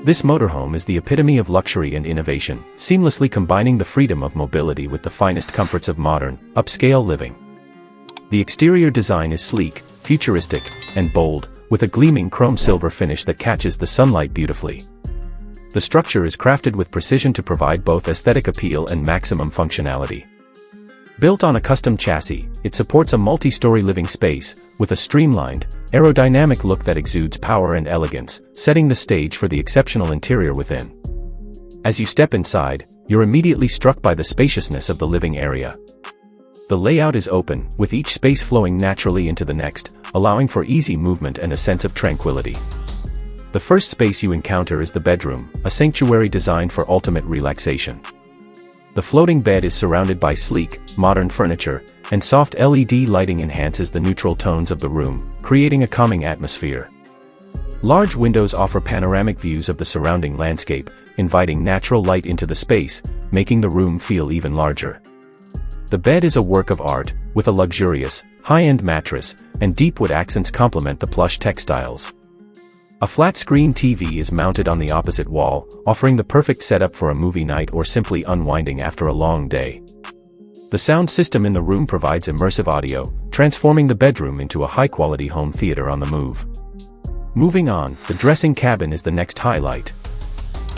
This motorhome is the epitome of luxury and innovation, seamlessly combining the freedom of mobility with the finest comforts of modern, upscale living. The exterior design is sleek, futuristic, and bold, with a gleaming chrome silver finish that catches the sunlight beautifully. The structure is crafted with precision to provide both aesthetic appeal and maximum functionality. Built on a custom chassis, it supports a multi-story living space, with a streamlined, aerodynamic look that exudes power and elegance, setting the stage for the exceptional interior within. As you step inside, you're immediately struck by the spaciousness of the living area. The layout is open, with each space flowing naturally into the next, allowing for easy movement and a sense of tranquility. The first space you encounter is the bedroom, a sanctuary designed for ultimate relaxation. The floating bed is surrounded by sleek, modern furniture, and soft LED lighting enhances the neutral tones of the room, creating a calming atmosphere. Large windows offer panoramic views of the surrounding landscape, inviting natural light into the space, making the room feel even larger. The bed is a work of art, with a luxurious, high-end mattress, and deep wood accents complement the plush textiles. A flat-screen TV is mounted on the opposite wall, offering the perfect setup for a movie night or simply unwinding after a long day. The sound system in the room provides immersive audio, transforming the bedroom into a high-quality home theater on the move. Moving on, the dressing cabin is the next highlight.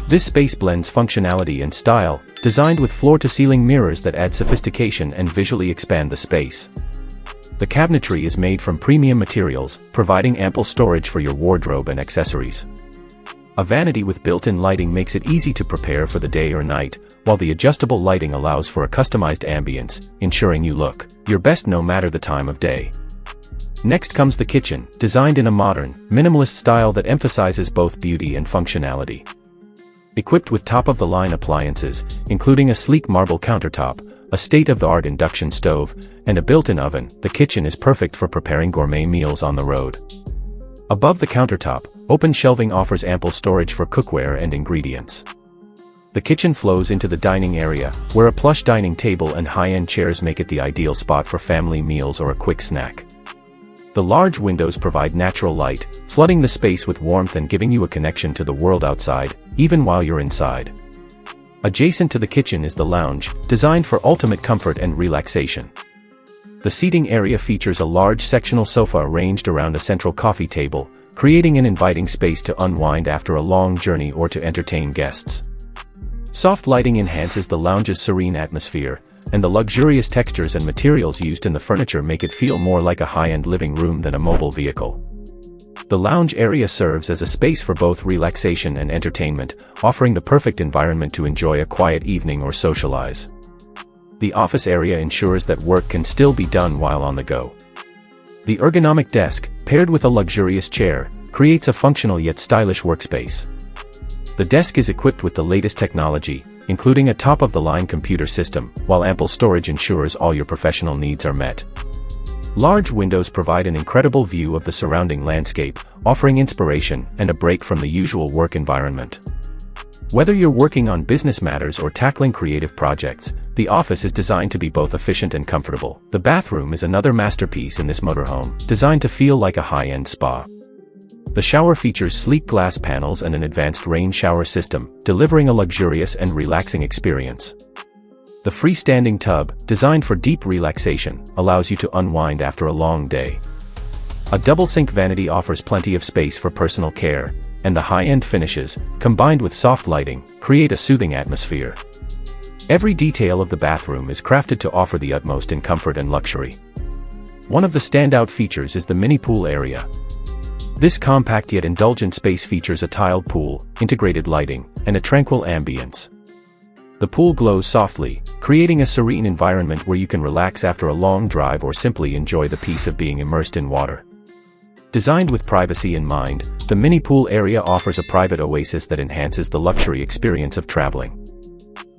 This space blends functionality and style, designed with floor-to-ceiling mirrors that add sophistication and visually expand the space. The cabinetry is made from premium materials, providing ample storage for your wardrobe and accessories. A vanity with built-in lighting makes it easy to prepare for the day or night, while the adjustable lighting allows for a customized ambience, ensuring you look your best no matter the time of day. Next comes the kitchen, designed in a modern, minimalist style that emphasizes both beauty and functionality. Equipped with top-of-the-line appliances, including a sleek marble countertop, a state-of-the-art induction stove, and a built-in oven, the kitchen is perfect for preparing gourmet meals on the road. Above the countertop, open shelving offers ample storage for cookware and ingredients. The kitchen flows into the dining area, where a plush dining table and high-end chairs make it the ideal spot for family meals or a quick snack. The large windows provide natural light, flooding the space with warmth and giving you a connection to the world outside, even while you're inside. Adjacent to the kitchen is the lounge, designed for ultimate comfort and relaxation. The seating area features a large sectional sofa arranged around a central coffee table, creating an inviting space to unwind after a long journey or to entertain guests. Soft lighting enhances the lounge's serene atmosphere, and the luxurious textures and materials used in the furniture make it feel more like a high-end living room than a mobile vehicle. The lounge area serves as a space for both relaxation and entertainment, offering the perfect environment to enjoy a quiet evening or socialize. The office area ensures that work can still be done while on the go. The ergonomic desk, paired with a luxurious chair, creates a functional yet stylish workspace. The desk is equipped with the latest technology, including a top-of-the-line computer system, while ample storage ensures all your professional needs are met. Large windows provide an incredible view of the surrounding landscape, offering inspiration and a break from the usual work environment. Whether you're working on business matters or tackling creative projects, the office is designed to be both efficient and comfortable. The bathroom is another masterpiece in this motorhome, designed to feel like a high-end spa. The shower features sleek glass panels and an advanced rain shower system, delivering a luxurious and relaxing experience. The freestanding tub, designed for deep relaxation, allows you to unwind after a long day. A double-sink vanity offers plenty of space for personal care, and the high-end finishes, combined with soft lighting, create a soothing atmosphere. Every detail of the bathroom is crafted to offer the utmost in comfort and luxury. One of the standout features is the mini pool area. This compact yet indulgent space features a tiled pool, integrated lighting, and a tranquil ambience. The pool glows softly, creating a serene environment where you can relax after a long drive or simply enjoy the peace of being immersed in water. Designed with privacy in mind, the mini pool area offers a private oasis that enhances the luxury experience of traveling.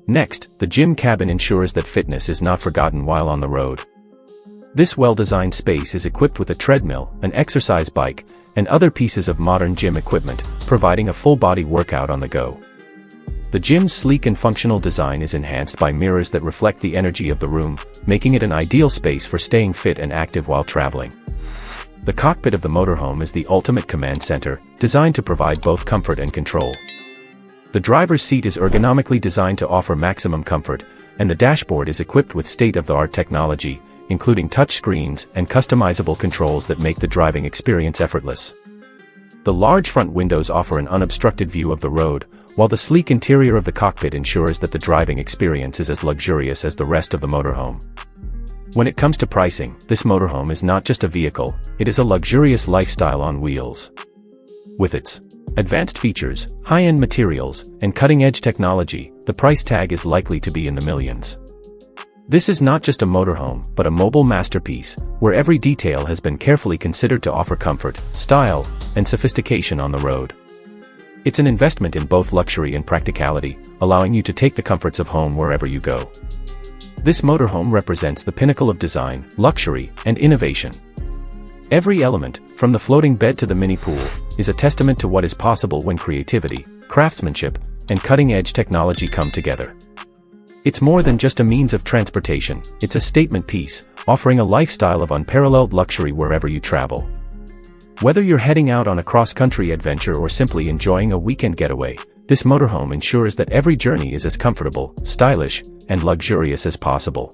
Next, the gym cabin ensures that fitness is not forgotten while on the road. This well-designed space is equipped with a treadmill, an exercise bike, and other pieces of modern gym equipment, providing a full-body workout on the go. The gym's sleek and functional design is enhanced by mirrors that reflect the energy of the room, making it an ideal space for staying fit and active while traveling. The cockpit of the motorhome is the ultimate command center, designed to provide both comfort and control. The driver's seat is ergonomically designed to offer maximum comfort, and the dashboard is equipped with state-of-the-art technology, including touchscreens and customizable controls that make the driving experience effortless. The large front windows offer an unobstructed view of the road, while the sleek interior of the cockpit ensures that the driving experience is as luxurious as the rest of the motorhome. When it comes to pricing, this motorhome is not just a vehicle, it is a luxurious lifestyle on wheels. With its advanced features, high-end materials, and cutting-edge technology, the price tag is likely to be in the millions. This is not just a motorhome, but a mobile masterpiece, where every detail has been carefully considered to offer comfort, style, and sophistication on the road. It's an investment in both luxury and practicality, allowing you to take the comforts of home wherever you go. This motorhome represents the pinnacle of design, luxury, and innovation. Every element, from the floating bed to the mini pool, is a testament to what is possible when creativity, craftsmanship, and cutting-edge technology come together. It's more than just a means of transportation, it's a statement piece, offering a lifestyle of unparalleled luxury wherever you travel. Whether you're heading out on a cross-country adventure or simply enjoying a weekend getaway, this motorhome ensures that every journey is as comfortable, stylish, and luxurious as possible.